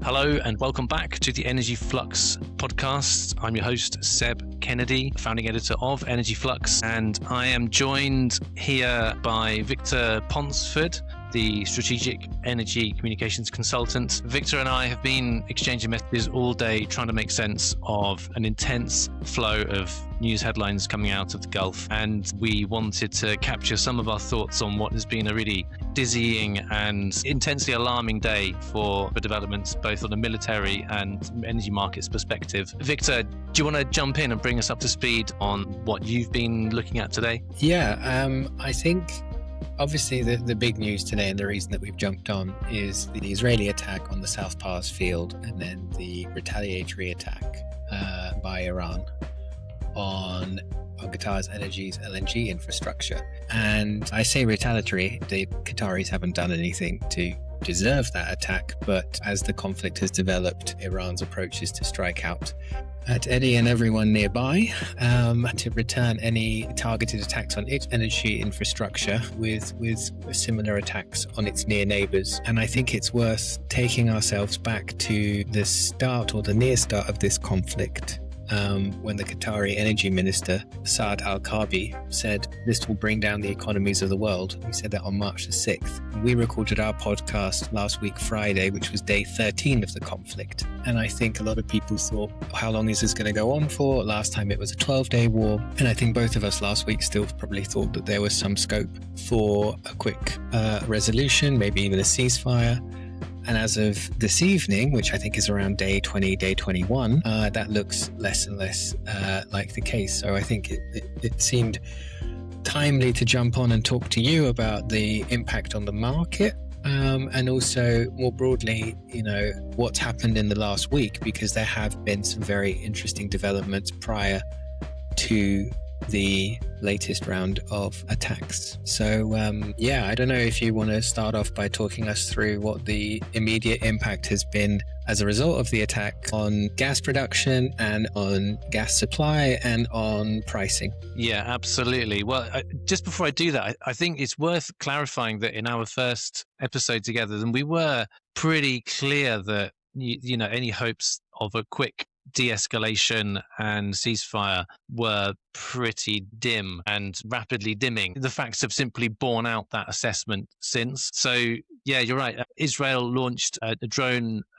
Hello and welcome back to the Energy Flux podcast. I'm your host, Seb Kennedy, founding editor of Energy Flux, and I am joined here by Victor Ponsford, the strategic energy communications consultant. Victor and I have been exchanging messages all day trying to make sense of an intense flow of news headlines coming out of the Gulf, and we wanted to capture some of our thoughts on what has been a really dizzying and intensely alarming day for developments both on a military and energy markets perspective. Victor, do you want to jump in and bring us up to speed on what you've been looking at today? Yeah, I think obviously the big news today, and the reason that we've jumped on, is the Israeli attack on the South Pars field, and then the retaliatory attack by Iran on Qatar's LNG infrastructure. And I say retaliatory, the Qataris haven't done anything to deserve that attack, but as the conflict has developed, Iran's approach is to strike out at any and everyone nearby, to return any targeted attacks on its energy infrastructure with similar attacks on its near neighbors. And I think it's worth taking ourselves back to the start or the near start of this conflict, when the Qatari energy minister, Saad Al-Kaabi, said this will bring down the economies of the world. He said that on March the 6th. We recorded our podcast last week, Friday, which was day 13 of the conflict. And I think a lot of people thought, how long is this going to go on for? Last time it was a 12-day war. And I think both of us last week still probably thought that there was some scope for a quick resolution, maybe even a ceasefire. And as of this evening, which I think is around day 20, day 21, that looks less and less like the case. So I think it seemed timely to jump on and talk to you about the impact on the market, and also more broadly, what's happened in the last week, because there have been some very interesting developments prior to the latest round of attacks. So I don't know if you want to start off by talking us through what the immediate impact has been as a result of the attack on gas production and on gas supply and on pricing. Yeah, absolutely. Well, just before I do that, I think it's worth clarifying that in our first episode together, then we were pretty clear that any hopes of a quick de-escalation and ceasefire were pretty dim and rapidly dimming. The facts have simply borne out that assessment since. So yeah, you're right. Israel launched a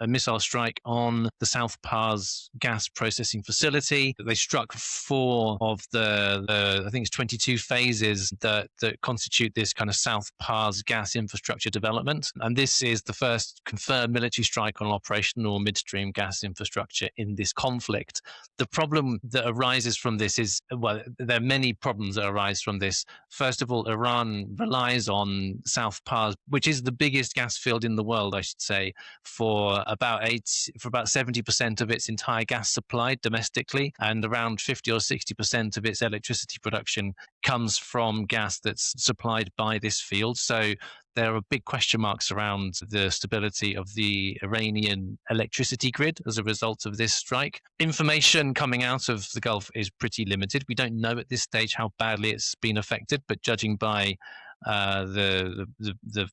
missile strike on the South Pars gas processing facility. They struck 4 of the I think it's 22 phases that constitute this kind of South Pars gas infrastructure development. And this is the first confirmed military strike on operational midstream gas infrastructure in this conflict. The problem that arises from this is, well, there are many problems that arise from this. First of all, Iran relies on South Pars, which is the biggest gas field in the world, I should say, for about 70% of its entire gas supply domestically, and around 50 or 60% of its electricity production comes from gas that's supplied by this field. So there are big question marks around the stability of the Iranian electricity grid as a result of this strike. Information coming out of the Gulf is pretty limited. We don't know at this stage how badly it's been affected, but judging by the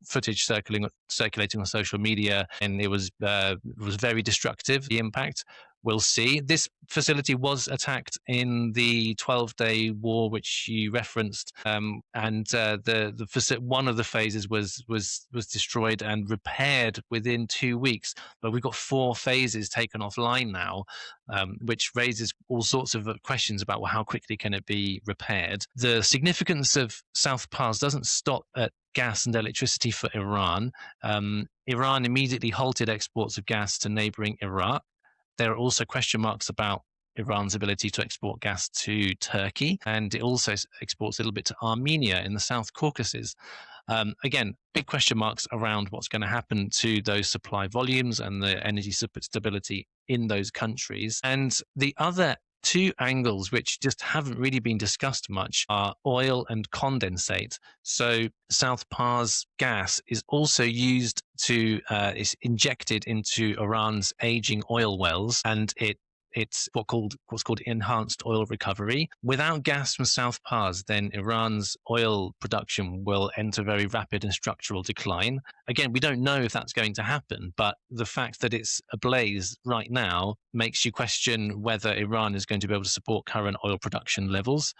footage circulating on social media, and it was very destructive, the impact. We'll see. This facility was attacked in the 12-day war, which you referenced, and one of the phases was destroyed and repaired within 2 weeks. But we've got 4 phases taken offline now, which raises all sorts of questions about, well, how quickly can it be repaired? The significance of South Pars doesn't stop at gas and electricity for Iran. Iran immediately halted exports of gas to neighboring Iraq. There are also question marks about Iran's ability to export gas to Turkey, and it also exports a little bit to Armenia in the South Caucasus. Again, big question marks around what's going to happen to those supply volumes and the energy stability in those countries. And the other 2 angles which just haven't really been discussed much are oil and condensate. So South Pars gas is also used is injected into Iran's aging oil wells, and it it's what's called enhanced oil recovery. Without gas from South Pars, then Iran's oil production will enter very rapid and structural decline. Again, we don't know if that's going to happen, but the fact that it's ablaze right now makes you question whether Iran is going to be able to support current oil production levels.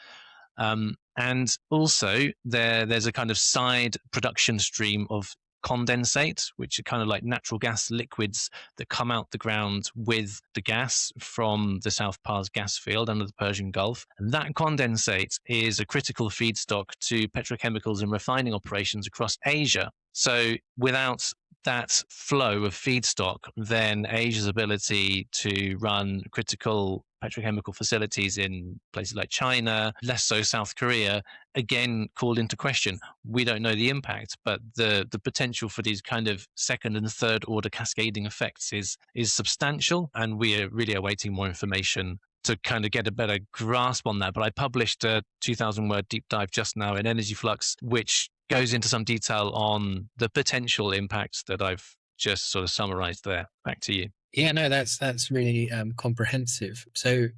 And also, there's a kind of side production stream of condensate, which are kind of like natural gas liquids that come out the ground with the gas from the South Pars gas field under the Persian Gulf. And that condensate is a critical feedstock to petrochemicals and refining operations across Asia. So without that flow of feedstock, then Asia's ability to run critical petrochemical facilities in places like China, less so South Korea, again called into question. We don't know the impact, but the potential for these kind of second and third order cascading effects is substantial, and we are really awaiting more information to kind of get a better grasp on that. But I published a 2,000 word deep dive just now in Energy Flux, which goes into some detail on the potential impacts that I've just sort of summarized there. Back to you. Yeah, no, that's really comprehensive. So,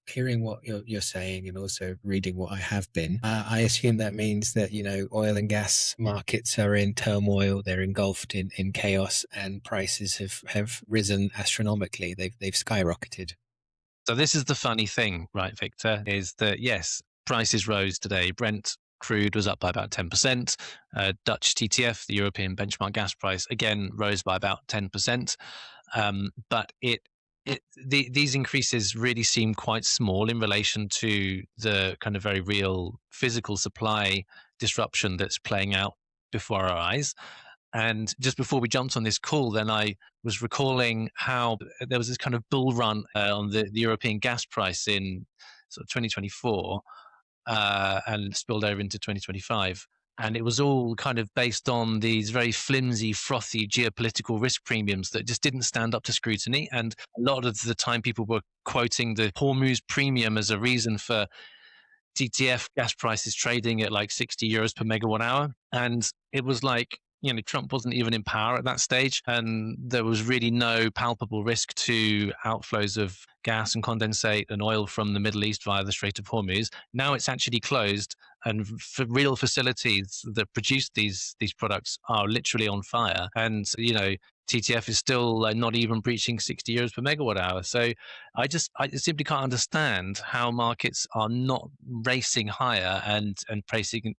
hearing what you're saying and also reading what I have been, I assume that means that, oil and gas markets are in turmoil, they're engulfed in chaos, and prices have risen astronomically. They've skyrocketed. So this is the funny thing, right, Victor, is that yes, prices rose today. Brent crude was up by about 10%. Dutch TTF, the European benchmark gas price, again rose by about 10%. But these increases really seem quite small in relation to the kind of very real physical supply disruption that's playing out before our eyes. And just before we jumped on this call, then I was recalling how there was this kind of bull run on the European gas price in sort of 2024 and spilled over into 2025. And it was all kind of based on these very flimsy, frothy geopolitical risk premiums that just didn't stand up to scrutiny. And a lot of the time people were quoting the Hormuz premium as a reason for TTF gas prices trading at like 60 euros per megawatt hour. And it was like, Trump wasn't even in power at that stage, and there was really no palpable risk to outflows of gas and condensate and oil from the Middle East via the Strait of Hormuz. Now it's actually closed, and for real facilities that produce these products are literally on fire. And TTF is still not even breaching 60 euros per megawatt hour. So I simply can't understand how markets are not racing higher and pricing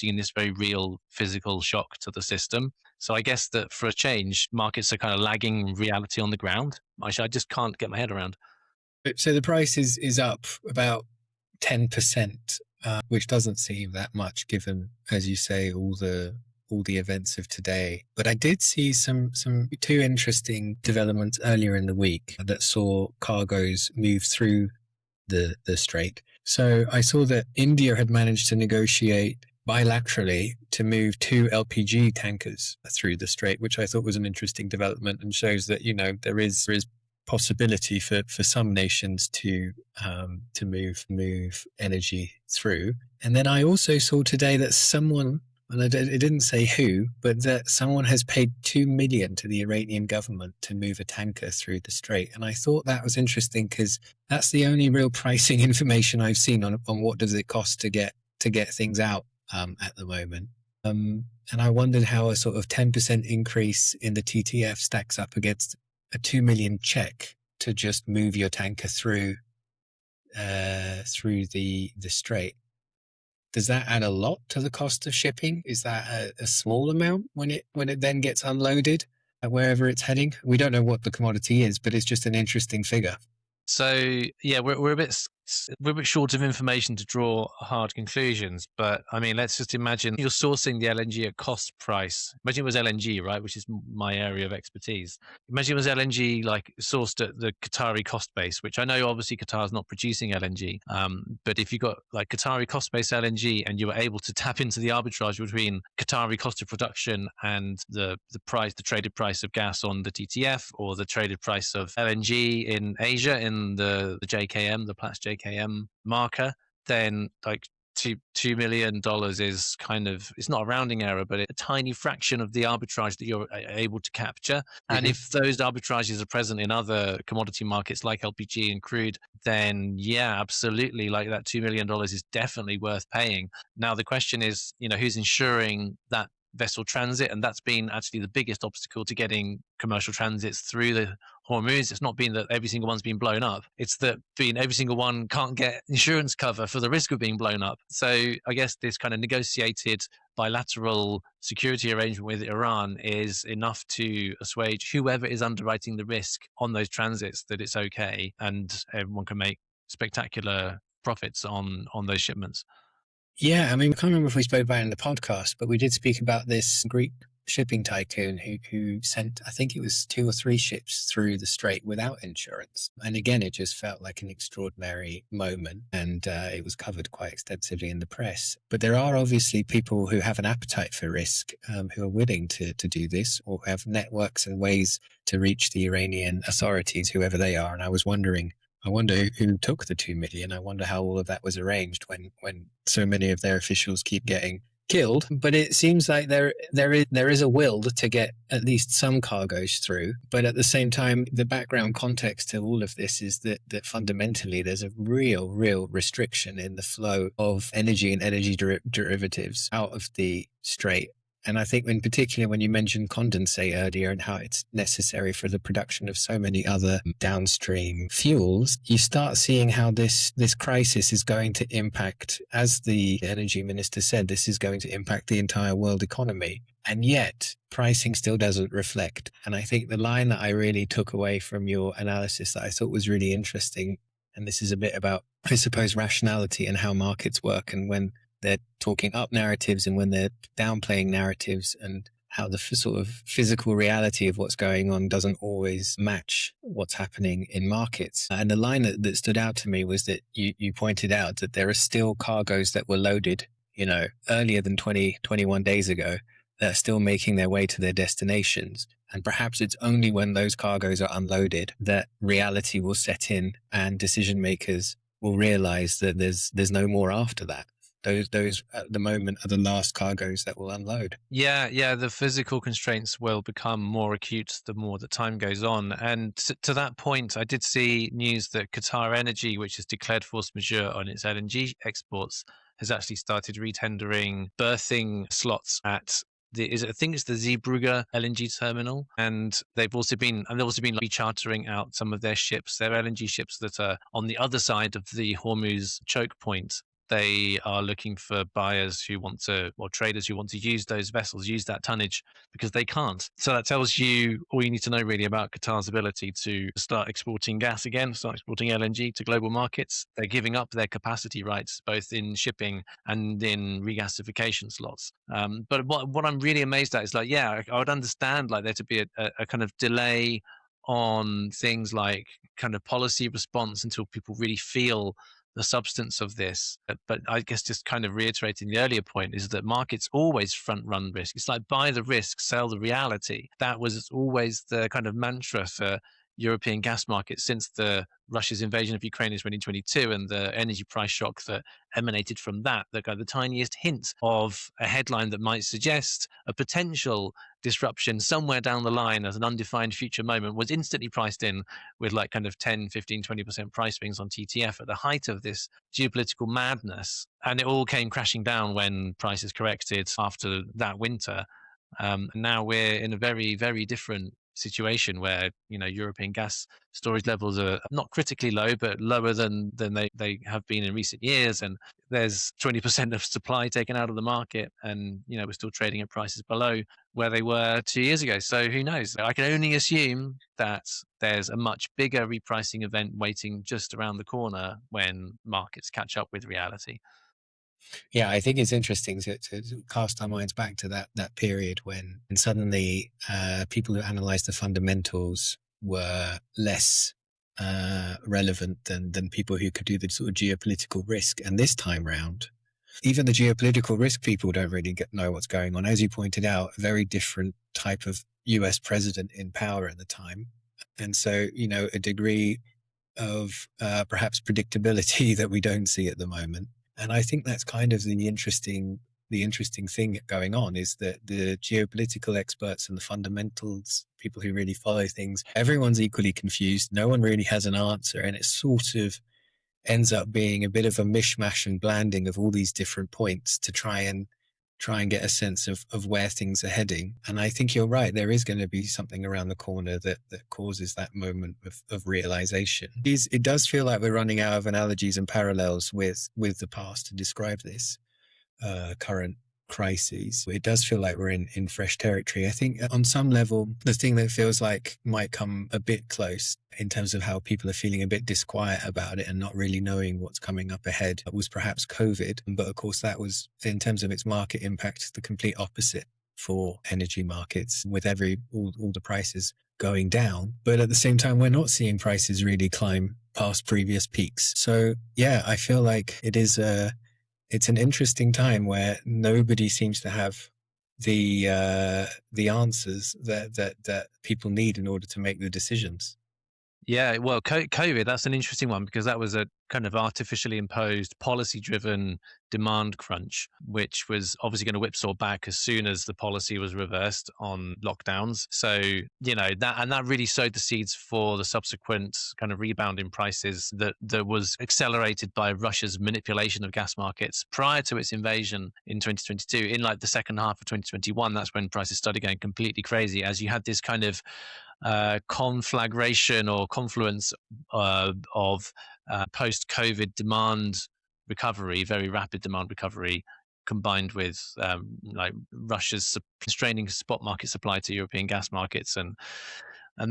in this very real physical shock to the system. So I guess that for a change, markets are kind of lagging reality on the ground. I just can't get my head around. So the price is up about 10%, which doesn't seem that much given, as you say, all the events of today. But I did see some two interesting developments earlier in the week that saw cargoes move through the strait. So I saw that India had managed to negotiate bilaterally to move 2 LPG tankers through the strait, which I thought was an interesting development and shows that there is possibility for some nations to move energy through. And then I also saw today that someone, and it didn't say who, but that someone has paid $2 million to the Iranian government to move a tanker through the strait. And I thought that was interesting because that's the only real pricing information I've seen on what does it cost to get things out at the moment. And I wondered how a sort of 10% increase in the TTF stacks up against a 2 million check to just move your tanker through the strait. Does that add a lot to the cost of shipping? Is that a small amount when it then gets unloaded at wherever it's heading? We don't know what the commodity is, but it's just an interesting figure. So yeah, we're a bit short of information to draw hard conclusions. But I mean, let's just imagine you're sourcing the LNG at cost price. Imagine it was LNG, right, which is my area of expertise. Imagine it was LNG like sourced at the Qatari cost base, which I know obviously Qatar is not producing LNG. But if you got like Qatari cost base LNG and you were able to tap into the arbitrage between Qatari cost of production and the traded price of gas on the TTF, or the traded price of LNG in Asia in the JKM, the Platts JKM marker, then like $2 million is kind of, it's not a rounding error, but a tiny fraction of the arbitrage that you're able to capture. And Mhm. if those arbitrages are present in other commodity markets like LPG and crude, then yeah, absolutely, like that $2 million is definitely worth paying. Now the question is, who's ensuring that vessel transit, and that's been actually the biggest obstacle to getting commercial transits through the Hormuz. It's not been that every single one's been blown up. It's that every single one can't get insurance cover for the risk of being blown up. So I guess this kind of negotiated bilateral security arrangement with Iran is enough to assuage whoever is underwriting the risk on those transits that it's okay, and everyone can make spectacular profits on those shipments. Yeah, I mean, I can't remember if we spoke about it in the podcast, but we did speak about this Greek shipping tycoon who sent, I think it was 2 or 3 ships through the strait without insurance. And again, it just felt like an extraordinary moment, and it was covered quite extensively in the press. But there are obviously people who have an appetite for risk, who are willing to do this, or have networks and ways to reach the Iranian authorities, whoever they are. And I was wondering, I wonder who took the 2 million. I wonder how all of that was arranged when so many of their officials keep getting killed. But it seems like there is a will to get at least some cargoes through. But at the same time, the background context to all of this is that fundamentally there's a real restriction in the flow of energy and energy derivatives out of the strait. And I think in particular, when you mentioned condensate earlier and how it's necessary for the production of so many other downstream fuels, you start seeing how this crisis is going to impact, as the energy minister said, this is going to impact the entire world economy. And yet pricing still doesn't reflect. And I think the line that I really took away from your analysis that I thought was really interesting, and this is a bit about, I suppose, rationality and how markets work, and when they're talking up narratives and when they're downplaying narratives, and how the sort of physical reality of what's going on doesn't always match what's happening in markets. And the line that stood out to me was that you pointed out that there are still cargoes that were loaded, earlier than 21 days ago, that are still making their way to their destinations. And perhaps it's only when those cargoes are unloaded that reality will set in and decision makers will realize that there's no more after that. Those at the moment are the last cargoes that will unload. Yeah, the physical constraints will become more acute the more the time goes on. And to that point, I did see news that Qatar Energy, which has declared force majeure on its LNG exports, has actually started retendering berthing slots at I think it's the Zeebrugge LNG terminal, and they've also been rechartering out some of their ships, their LNG ships that are on the other side of the Hormuz choke point. They are looking for buyers who want to, or traders who want to use those vessels, use that tonnage, because they can't. So that tells you all you need to know really about Qatar's ability to start exporting gas again, start exporting LNG to global markets. They're giving up their capacity rights, both in shipping and in regasification slots. But what I'm really amazed at is, like, yeah, I would understand like there to be a kind of delay on things like kind of policy response until people really feel the substance of this. But I guess just kind of reiterating the earlier point is that markets always front run risk. It's like buy the risk, sell the reality. That was always the kind of mantra for European gas markets since Russia's invasion of Ukraine in 2022 and the energy price shock that emanated from that. The tiniest hint of a headline that might suggest a potential disruption somewhere down the line as an undefined future moment was instantly priced in with like kind of 10, 15, 20% price swings on TTF at the height of this geopolitical madness. And it all came crashing down when prices corrected after that winter. And now we're in a very, very different situation where European gas storage levels are not critically low, but lower than they have been in recent years, and there's 20% of supply taken out of the market, and we're still trading at prices below where they were 2 years ago. So who knows? I can only assume that there's a much bigger repricing event waiting just around the corner when markets catch up with reality. Yeah, I think it's interesting to cast our minds back to that period when suddenly people who analyzed the fundamentals were less relevant than people who could do the sort of geopolitical risk. And this time round, even the geopolitical risk people don't really know what's going on. As you pointed out, a very different type of US president in power at the time. And so, a degree of perhaps predictability that we don't see at the moment. And I think that's kind of the interesting thing going on, is that the geopolitical experts and the fundamentals, people who really follow things, everyone's equally confused. No one really has an answer, and it sort of ends up being a bit of a mishmash and blanding of all these different points to try and get a sense of where things are heading. And I think you're right. There is going to be something around the corner that causes that moment of realization. It does feel like we're running out of analogies and parallels with the past to describe this current crises. It does feel like we're in fresh territory. I think on some level, the thing that feels like might come a bit close in terms of how people are feeling a bit disquiet about it and not really knowing what's coming up ahead was perhaps COVID. But of course, that was, in terms of its market impact, the complete opposite for energy markets, with all the prices going down. But at the same time, we're not seeing prices really climb past previous peaks. So yeah, I feel like it's an interesting time where nobody seems to have the answers that people need in order to make the decisions. Yeah, well, COVID, that's an interesting one, because that was a kind of artificially imposed, policy-driven demand crunch, which was obviously going to whipsaw back as soon as the policy was reversed on lockdowns. So, that really sowed the seeds for the subsequent kind of rebound in prices that was accelerated by Russia's manipulation of gas markets prior to its invasion in 2022. In like the second half of 2021, that's when prices started going completely crazy, as you had this kind of conflagration or confluence of post-COVID demand recovery, very rapid demand recovery, combined with like Russia's constraining spot market supply to European gas markets, and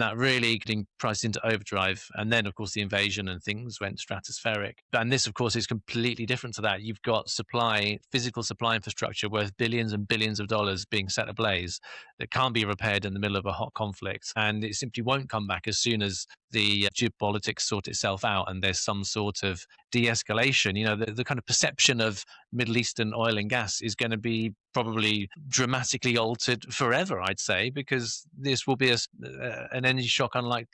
that really getting priced into overdrive. And then, of course, the invasion and things went stratospheric. And this, of course, is completely different to that. You've got physical supply infrastructure worth billions and billions of dollars being set ablaze that can't be repaired in the middle of a hot conflict. And it simply won't come back as soon as the geopolitics sort itself out and there's some sort of de-escalation. The kind of perception of Middle Eastern oil and gas is going to be probably dramatically altered forever, I'd say, because this will be an energy shock unlike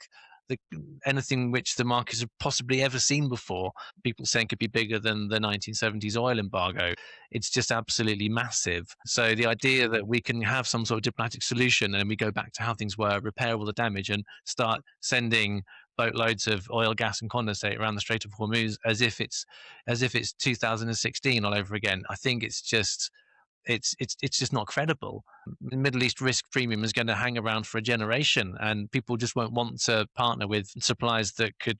anything which the markets have possibly ever seen before. People saying could be bigger than the 1970s oil embargo. It's just absolutely massive. So the idea that we can have some sort of diplomatic solution and we go back to how things were, repair all the damage, and start sending boatloads of oil, gas, and condensate around the Strait of Hormuz as if it's 2016 all over again, I think it's just not credible. The Middle East risk premium is going to hang around for a generation, and people just won't want to partner with suppliers that could,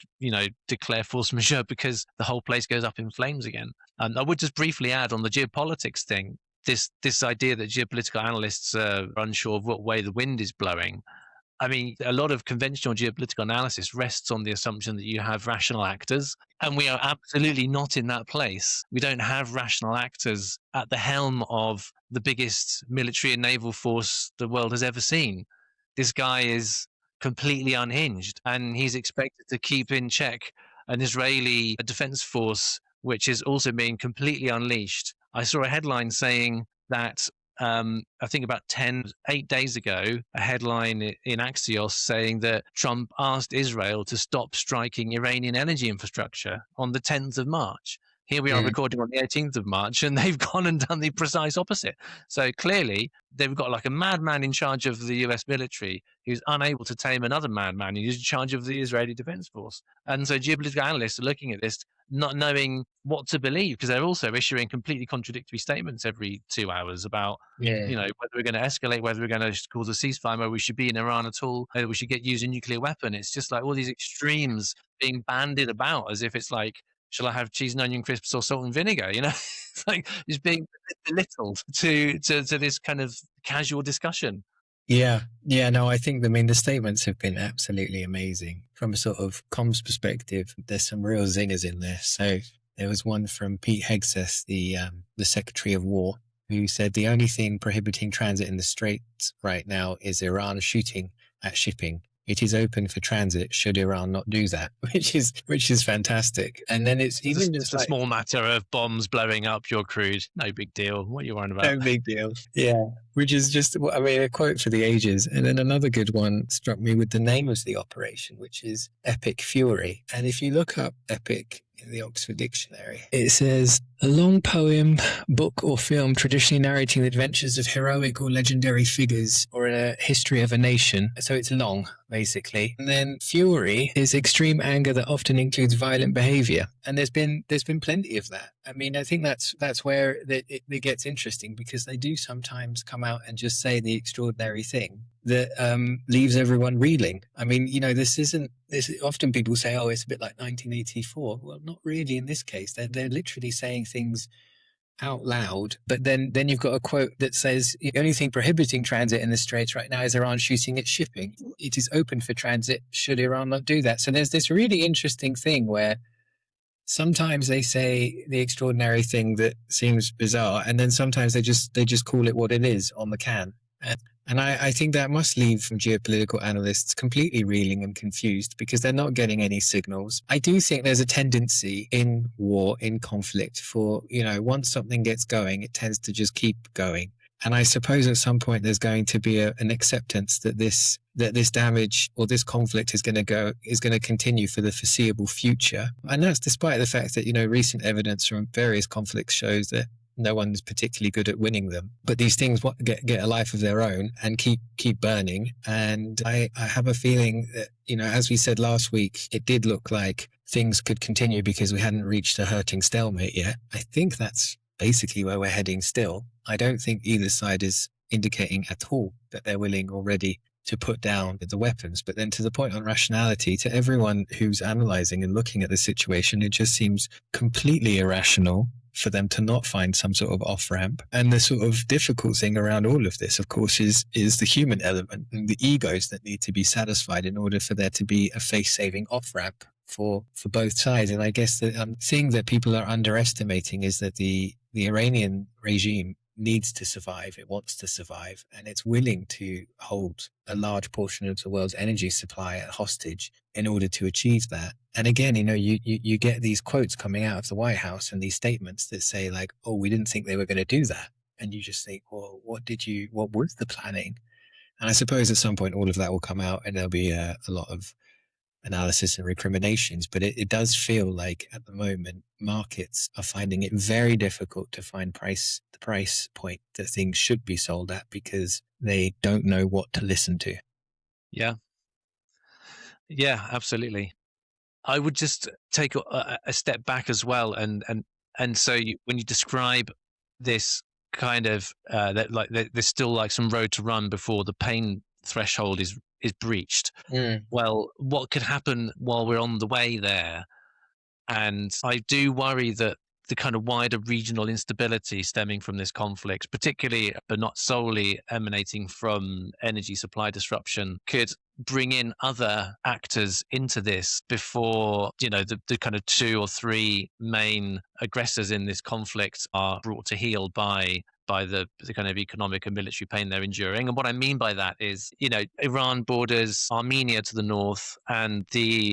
declare force majeure because the whole place goes up in flames again. I would just briefly add on the geopolitics thing, this idea that geopolitical analysts are unsure of what way the wind is blowing. I mean, a lot of conventional geopolitical analysis rests on the assumption that you have rational actors, and we are absolutely not in that place. We don't have rational actors at the helm of the biggest military and naval force the world has ever seen. This guy is completely unhinged, and he's expected to keep in check an Israeli defense force, which is also being completely unleashed. I saw a headline saying that I think about 8 days ago, a headline in Axios saying that Trump asked Israel to stop striking Iranian energy infrastructure on the 10th of March. Here we are recording on the 18th of March, and they've gone and done the precise opposite. So clearly, they've got like a madman in charge of the US military who's unable to tame another madman who's in charge of the Israeli Defense Force. And so geopolitical analysts are looking at this, not knowing what to believe, because they're also issuing completely contradictory statements every 2 hours about, whether we're going to escalate, whether we're going to cause a ceasefire, whether we should be in Iran at all, whether we should use a nuclear weapon. It's just like all these extremes being bandied about as if it's like, shall I have cheese and onion crisps or salt and vinegar? It's like it's being belittled to this kind of casual discussion. Yeah. No, I think, the statements have been absolutely amazing. From a sort of comms perspective, there's some real zingers in there. So there was one from Pete Hegseth, the Secretary of War, who said the only thing prohibiting transit in the Straits right now is Iran shooting at shipping. It is open for transit should Iran not do that, which is fantastic. And then it's even just a small matter of bombs blowing up your crude. No big deal. What are you worrying about? No big deal. Yeah. Which is just, a quote for the ages. And then another good one struck me with the name of the operation, which is Epic Fury. And if you look up Epic in the Oxford Dictionary. It says, a long poem, book, or film traditionally narrating the adventures of heroic or legendary figures or a history of a nation. So it's long, basically. And then fury is extreme anger that often includes violent behavior. And there's been plenty of that. I mean, I think that's where it gets interesting, because they do sometimes come out and just say the extraordinary thing that leaves everyone reeling. I mean, this isn't. Often people say, "Oh, it's a bit like 1984." Well, not really in this case. They're literally saying things out loud. But then you've got a quote that says, "The only thing prohibiting transit in the Straits right now is Iran shooting its shipping. It is open for transit should Iran not do that." So there's this really interesting thing where sometimes they say the extraordinary thing that seems bizarre, and then sometimes they just call it what it is on the can. And I think that must leave from geopolitical analysts completely reeling and confused, because they're not getting any signals. I do think there's a tendency in war, in conflict, for, once something gets going, it tends to just keep going. And I suppose at some point there's going to be an acceptance that this damage or this conflict is going to continue for the foreseeable future. And that's despite the fact that, recent evidence from various conflicts shows that no one's particularly good at winning them. But these things get a life of their own and keep burning. And I have a feeling that, as we said last week, it did look like things could continue because we hadn't reached a hurting stalemate yet. I think that's basically where we're heading still. I don't think either side is indicating at all that they're willing or ready to put down the weapons. But then to the point on rationality, to everyone who's analyzing and looking at the situation, it just seems completely irrational for them to not find some sort of off-ramp. And the sort of difficult thing around all of this, of course, is the human element and the egos that need to be satisfied in order for there to be a face-saving off-ramp for both sides. And I guess the thing that people are underestimating is that the Iranian regime needs to survive. It wants to survive, and it's willing to hold a large portion of the world's energy supply at hostage in order to achieve that. And again, you get these quotes coming out of the White House and these statements that say like, "Oh, we didn't think they were going to do that." And you just think, well, what was the planning? And I suppose at some point all of that will come out and there'll be a lot of analysis and recriminations. But it does feel like at the moment markets are finding it very difficult to find the price point that things should be sold at, because they don't know what to listen to. Yeah, absolutely. I would just take a step back as well, and so when you describe this kind of there's still like some road to run before the pain threshold is breached. Well, what could happen while we're on the way there? And I do worry that the kind of wider regional instability stemming from this conflict, particularly but not solely emanating from energy supply disruption, could bring in other actors into this before the kind of 2 or 3 main aggressors in this conflict are brought to heel by the kind of economic and military pain they're enduring. And what I mean by that is, Iran borders Armenia to the north and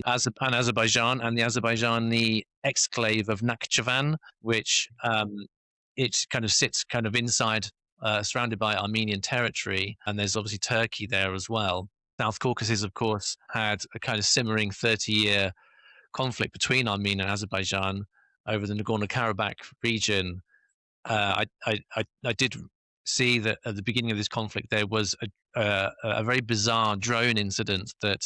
Azerbaijan and the Azerbaijani exclave of Nakhchivan, which it kind of sits kind of inside, surrounded by Armenian territory. And there's obviously Turkey there as well. South Caucasus, of course, had a kind of simmering 30-year conflict between Armenia and Azerbaijan over the Nagorno-Karabakh region. I did see that at the beginning of this conflict there was a very bizarre drone incident that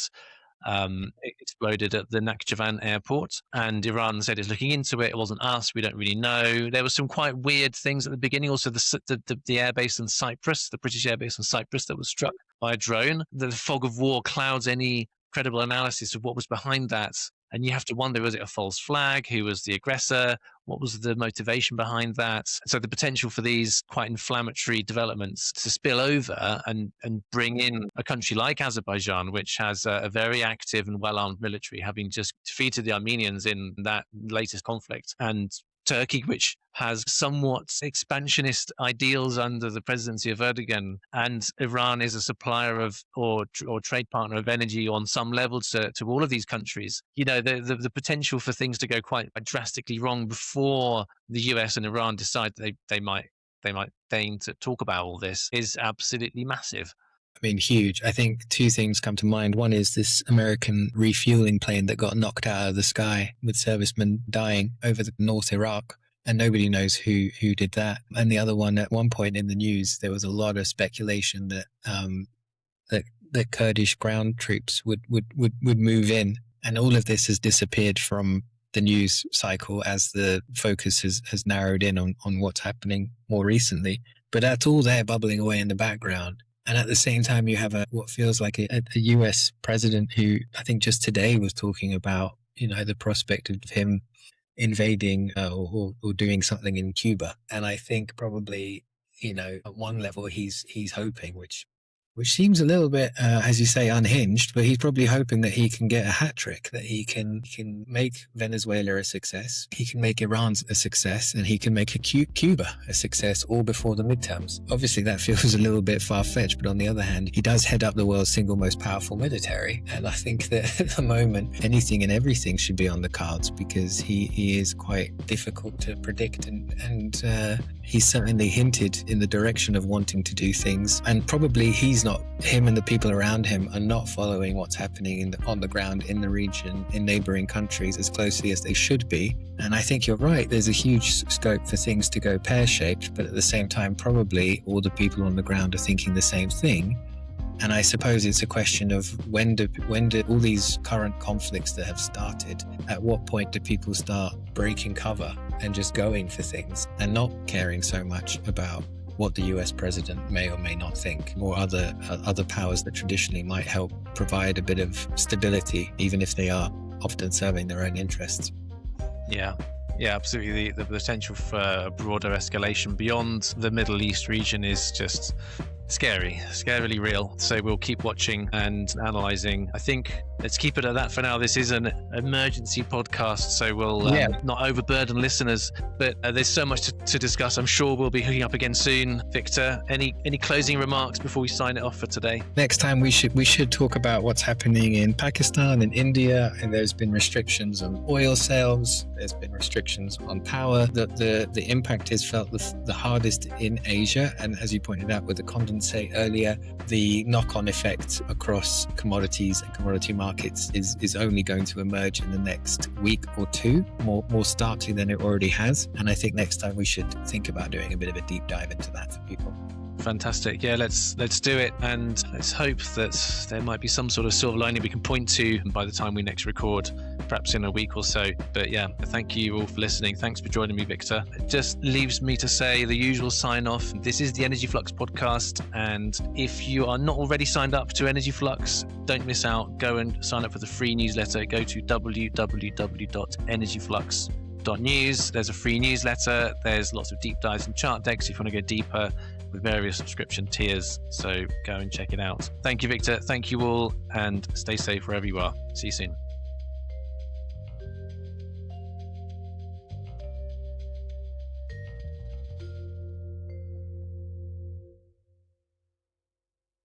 exploded at the Nakhchivan airport, and Iran said it's looking into it. It wasn't us. We don't really know. There were some quite weird things at the beginning. Also, the airbase in Cyprus, the British airbase in Cyprus, that was struck by a drone. The fog of war clouds any credible analysis of what was behind that. And you have to wonder, was it a false flag? Who was the aggressor? What was the motivation behind that? So the potential for these quite inflammatory developments to spill over and bring in a country like Azerbaijan, which has a very active and well-armed military, having just defeated the Armenians in that latest conflict, and Turkey, which has somewhat expansionist ideals under the presidency of Erdogan, and Iran is a supplier of or trade partner of energy on some level to all of these countries. The potential for things to go quite drastically wrong before the US and Iran decide they might deign to talk about all this is absolutely massive. I mean, huge. I think two things come to mind. One is this American refueling plane that got knocked out of the sky with servicemen dying over the North Iraq, and nobody knows who did that. And the other one, at one point in the news, there was a lot of speculation that that Kurdish ground troops would move in, and all of this has disappeared from the news cycle as the focus has narrowed in on what's happening more recently. But that's all there bubbling away in the background. And at the same time, you have what feels like a US president who I think just today was talking about, the prospect of him invading or doing something in Cuba. And I think probably, at one level he's hoping, which seems a little bit, as you say, unhinged, but he's probably hoping that he can get a hat trick, that he can make Venezuela a success, he can make Iran a success, and he can make Cuba a success all before the midterms. Obviously, that feels a little bit far-fetched, but on the other hand, he does head up the world's single most powerful military, and I think that at the moment, anything and everything should be on the cards, because he is quite difficult to predict, and he's certainly hinted in the direction of wanting to do things, and probably him and the people around him are not following what's happening on the ground in the region, in neighboring countries, as closely as they should be. And I think you're right, there's a huge scope for things to go pear-shaped, but at the same time, probably all the people on the ground are thinking the same thing. And I suppose it's a question of when do all these current conflicts that have started, at what point do people start breaking cover and just going for things and not caring so much about what the US president may or may not think, or other powers that traditionally might help provide a bit of stability, even if they are often serving their own interests. Yeah, absolutely. The potential for a broader escalation beyond the Middle East region is just scarily real. So we'll keep watching and analysing. I think let's keep it at that for now. This is an emergency podcast, so we'll not overburden listeners, but there's so much to discuss. I'm sure we'll be hooking up again soon. Victor, any closing remarks before we sign it off for today? Next time we should talk about what's happening in Pakistan and India, and there's been restrictions on oil sales, there's been restrictions on power. The impact is felt the hardest in Asia, and as you pointed out with the condensate earlier, the knock-on effect across commodities and commodity markets is only going to emerge in the next week or two, more starkly than it already has. And I think next time we should think about doing a bit of a deep dive into that for people. Fantastic. Yeah, let's do it, and let's hope that there might be some sort of silver lining we can point to by the time we next record, perhaps in a week or so. But yeah, thank you all for listening. Thanks for joining me, Victor. It just leaves me to say the usual sign off. This is the Energy Flux podcast, and if you are not already signed up to Energy Flux, don't miss out. Go and sign up for the free newsletter. Go to www.energyflux.news. There's a free newsletter. There's lots of deep dives and chart decks if you want to go deeper, with various subscription tiers, so go and check it out. Thank you, Victor. Thank you all, and stay safe wherever you are. See you soon.